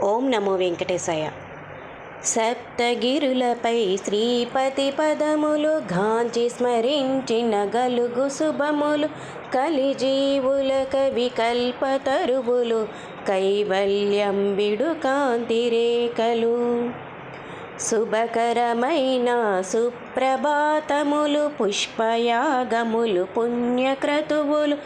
ఓం నమో వెంకటేశాయ. సప్తగిరులపై శ్రీపతి పదములు గాంచి స్మరించిన గలుగు శుభములు కలిజీవుల కవికల్ప తరువులు కైవల్యం విడు కాంతిరేఖలు శుభకరమైన సుప్రభాతములు పుష్పయాగములు పుణ్యక్రతువులు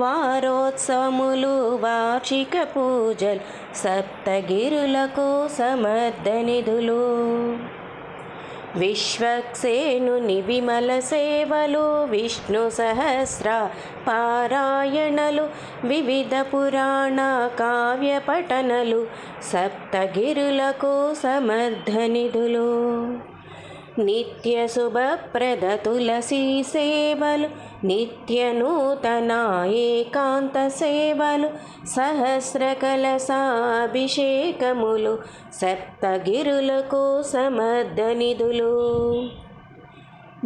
వారోత్సవములు వార్షిక పూజలు సప్తగిరులకు సమర్థనిధులు విశ్వక్సేనుని విమల సేవలు విష్ణు సహస్ర పారాయణలు వివిధ పురాణ కావ్య పఠనలు సప్తగిరులకు సమర్థనిధులు నిత్య శుభప్రద తులసీ సేవలు నిత్య నూతన ఏకాంత సేవలు సహస్ర కలశాభిషేకములు సప్తగిరులకు సమర్థనిధులు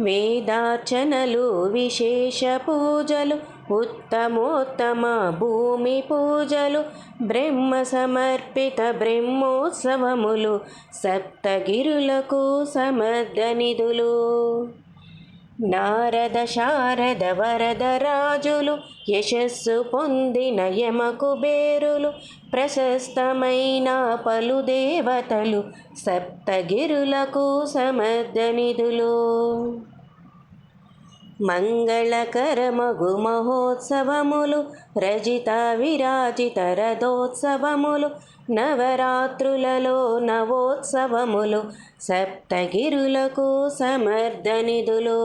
వేదార్చనలు విశేష పూజలు ఉత్తమోత్తమ భూమి పూజలు బ్రహ్మ సమర్పిత బ్రహ్మోత్సవములు సప్తగిరులకు సమర్థనిధులు నారద శారద వరద రాజులు యశస్సు పొందిన యమ కుబేరులు ప్రశస్తమైన పలు దేవతలు సప్తగిరులకు సమర్థనిధులు మంగళకరమగు మహోత్సవములు రజిత విరాజిత రథోత్సవములు నవరాత్రులలో నవోత్సవములు సప్తగిరులకు సమర్థనిధులు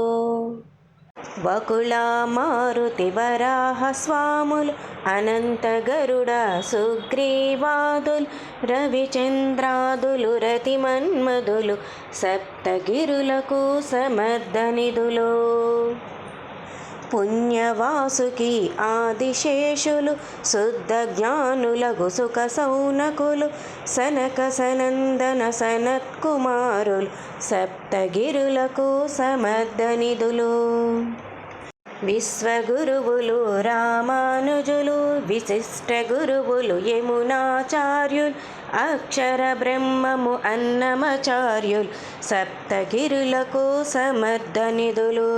వకుళ మారుతి వరాహ స్వాములు అనంత గరుడ సుగ్రీవాదులు రవిచంద్రాదులు రతిమన్మధులు సప్తగిరులకు సమర్థనిధులు పుణ్యవాసుకి ఆదిశేషులు శుద్ధ జ్ఞానులగు సుఖ సౌనకులు సనక సనందన సనత్కుమారులు సప్తగిరులకు సమర్థనిధులు విశ్వగురువులు రామానుజులు విశిష్ట గురువులు యమునాచార్యులు అక్షర బ్రహ్మము అన్నమాచార్యులు సప్తగిరులకు సమర్థనిధులు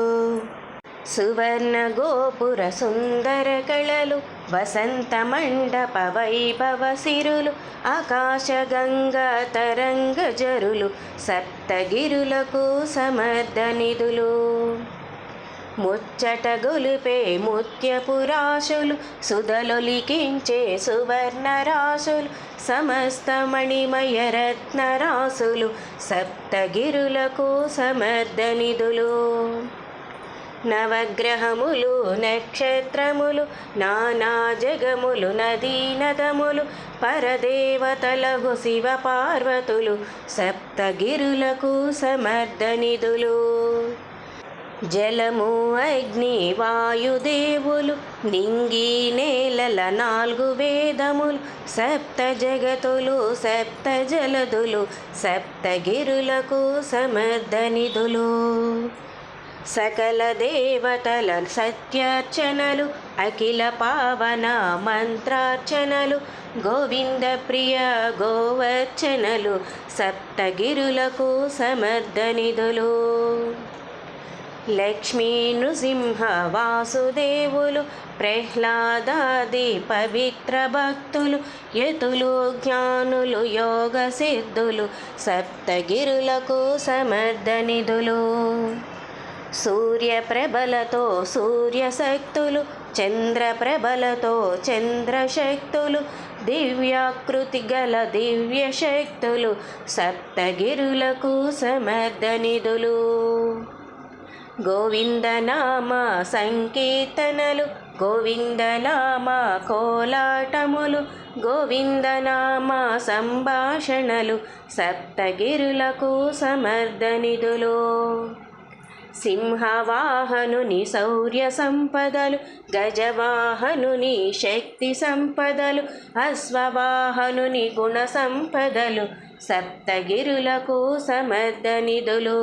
సువర్ణ గోపుర సుందర కళలు వసంత మండప వైభవ సిరులు ఆకాశ గంగా తరంగ జరులు సప్తగిరులకు సమర్థనిధులు ముచ్చట గొలిపే ముత్యపురాశులు సుధలొలికించే సువర్ణ రాశులు సమస్త మణిమయ రత్న రాశులు సప్తగిరులకు సమర్థనిధులు నవగ్రహములు నక్షత్రములు నానా జగములు నదీనదములు పరదేవతలకు శివ పార్వతులు సప్తగిరులకు సమర్థనిధులు జలము అగ్ని వాయుదేవులు నింగి నేలల 4 వేదములు సప్త జగతులు సప్త జలదులు సప్తగిరులకు సమర్థనిధులు సకల దేవతల సత్యార్చనలు అఖిల పావన మంత్రార్చనలు గోవింద ప్రియ గోవర్చనలు సప్తగిరులకు సమర్థనిధులు లక్ష్మీ నృసింహ వాసుదేవులు ప్రహ్లాదాది పవిత్ర భక్తులు యతులు జ్ఞానులు యోగ సిద్ధులు సప్తగిరులకు సమర్థనిధులు సూర్యప్రభలతో సూర్యశక్తులు చంద్రప్రభలతో చంద్రశక్తులు దివ్యాకృతి గల దివ్యశక్తులు సప్తగిరులకు సమర్థనిధులు గోవిందనామ సంకీర్తనలు గోవిందనామ కోలాటములు గోవిందనామ సంభాషణలు సప్తగిరులకు సమర్థనిధులు సింహవాహనుని శౌర్య సంపదలు గజవాహనుని శక్తి సంపదలు అశ్వవాహనుని గుణ సంపదలు సప్తగిరులకు సమర్థనిధులు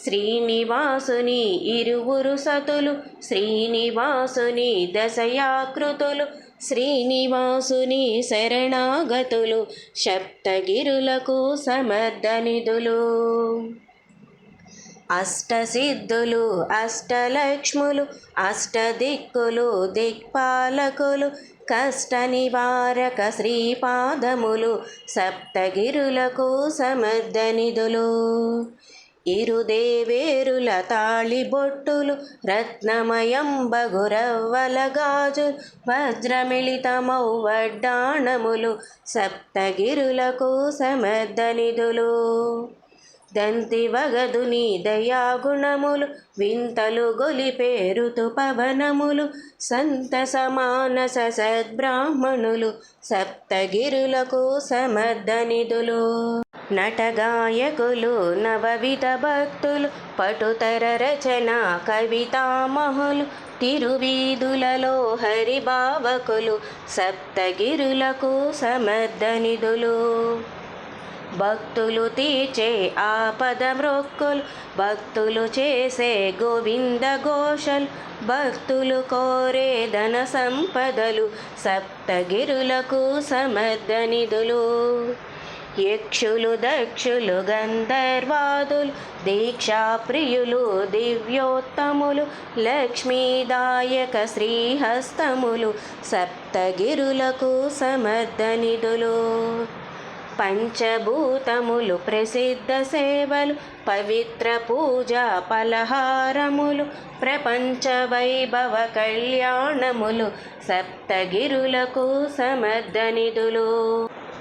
శ్రీనివాసుని ఇరువురు సతులు శ్రీనివాసుని దశయాకృతులు శ్రీనివాసుని శరణాగతులు సప్తగిరులకు సమర్థనిధులు. అష్టసిద్ధులు అష్టలక్ష్ములు అష్టదిక్కులు దిక్పాలకులు కష్ట నివారక శ్రీపాదములు సప్తగిరులకు సమర్థనిధులు. ఇరుదేవేరుల తాళిబొట్టులు రత్నమయంబగురవ్వల గాజులు వజ్రమిళితమౌ వడ్డాణములు సప్తగిరులకు సమర్థనిధులు. దంతి వగదుని దయాగుణములు వింతలు గొలిపే ఋతుపవనములు సంతస మానస సద్బ్రాహ్మణులు సప్తగిరులకు సమర్థనిధులు. నటగాయకులు నవవిధ భక్తులు పటుతర రచన కవితామహులు తిరువీధులలో హరిభావకులు సప్తగిరులకు సమర్థనిధులు. భక్తులు తీర్చే ఆపద మ్రొక్కులు భక్తులు చేసే గోవింద ఘోషలు భక్తులు కోరే ధన సంపదలు సప్తగిరులకు సమర్థనిధులు. యక్షులు దక్షులు గంధర్వాదులు దీక్షాప్రియులు దివ్యోత్తములు లక్ష్మీదాయక శ్రీహస్తములు సప్తగిరులకు సమర్థనిధులు. పంచభూతములు ప్రసిద్ధ సేవలు పవిత్ర పూజా పలహారములు ప్రపంచ వైభవ కళ్యాణములు సప్తగిరులకు సమర్థనిధులు.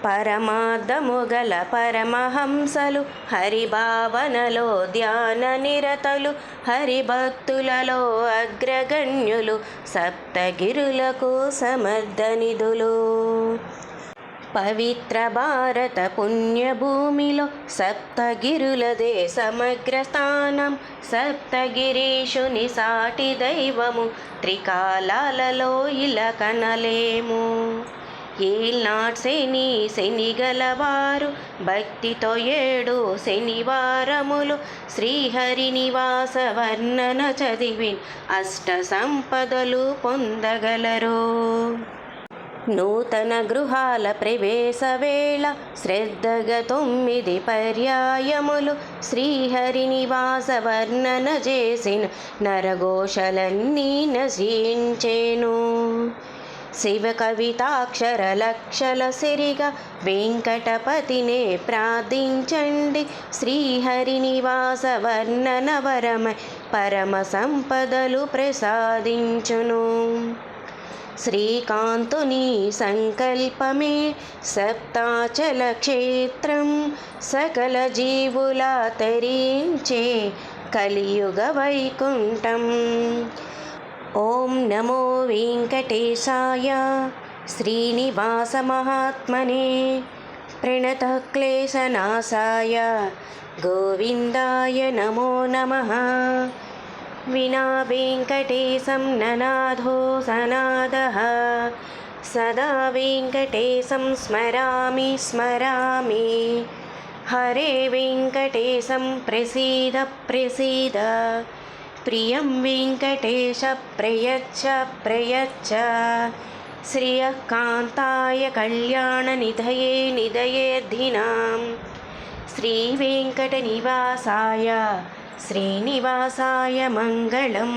పరమార్థము గల పరమహంసలు హరిభావనలో ధ్యాన నిరతలు హరిభక్తులలో అగ్రగణ్యులు సప్తగిరులకు సమర్థనిధులు. పవిత్ర భారత పుణ్యభూమిలో సప్తగిరులదే సమగ్ర స్థానం సప్తగిరీషుని సాటి దైవము త్రికాలాలలో ఇలా కనలేము. ఏల్నాట్ శనిగలవారు భక్తితో 7 శనివారములు శ్రీహరి నివాస వర్ణన చదివి అష్ట సంపదలు పొందగలరు. నూతన గృహాల ప్రవేశ వేళ శ్రద్ధగా 9 పర్యాయములు శ్రీహరి నివాస వర్ణన చేసిన నరఘోషలన్నీ నశించేను. శివ కవితాక్షర లక్షల సిరిగా వెంకటపతినే ప్రార్థించండి శ్రీహరి నివాస వర్ణన వరమై పరమ సంపదలు ప్రసాదించును. శ్రీకాంతుని సంకల్పమే సప్తాచల క్షేత్రం సకల జీవుల తరించే కలియుగ వైకుంఠం. ఓం నమో వెంకటేశాయ శ్రీనివాస మహాత్మనే ప్రణత క్లేశనాశాయ గోవిందాయ నమో నమః. వినా వెంకటేశం ననాథో సనాథః సదా వెంకటేశం స్మరామి స్మరామి. హరే వెంకటేశం ప్రసీద ప్రసీద ప్రియం వెంకటేశ ప్రయచ్చ ప్రయచ్చ. శ్రియకాంతాయ కళ్యాణ నిధయే నిధయేద్ధినాం శ్రీ వెంకట నివాసాయ శ్రీనివాసాయ మంగళం.